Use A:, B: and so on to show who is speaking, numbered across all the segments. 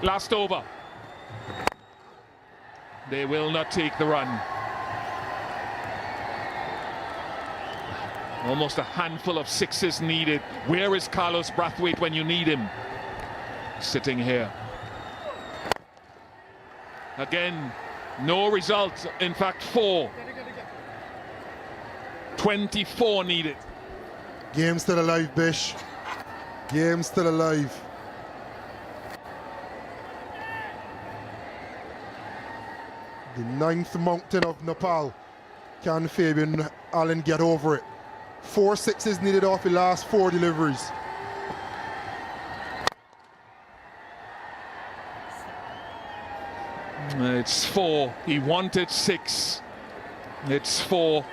A: Last over. They will not take the run. Almost a handful of sixes needed. Where is Carlos Brathwaite when you need him? Sitting here. Again, no result. In fact, 4. 24 needed.
B: Game still alive, Bish. Game still alive. The 9th mountain of Nepal. Can Fabian Allen get over it? 4 sixes needed off the last 4 deliveries.
A: It's 4. He wanted 6. It's 4.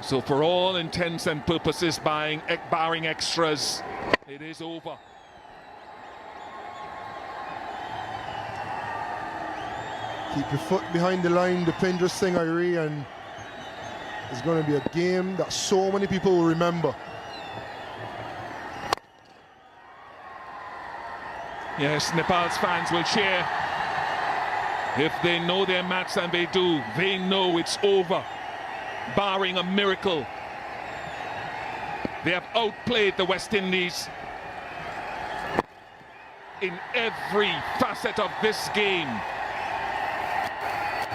A: So for all intents and purposes, barring extras, it is over.
B: Keep your foot behind the line, Depinder Singh Airi, and it's going to be a game that so many people will remember.
A: Yes, Nepal's fans will cheer. If they know their match, and they do, they know it's over, barring a miracle. They have outplayed the West Indies in every facet of this game.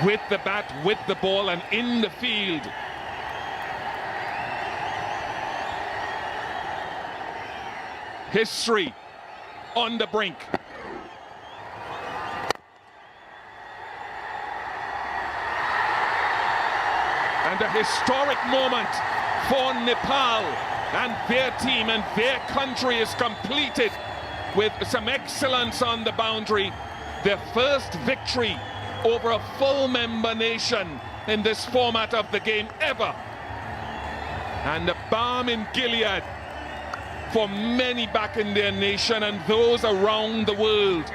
A: With the bat, with the ball, and in the field. History on the brink. And a historic moment for Nepal and their team and their country is completed with some excellence on the boundary. Their first victory over a full member nation in this format of the game ever. And a balm in Gilead for many back in their nation and those around the world.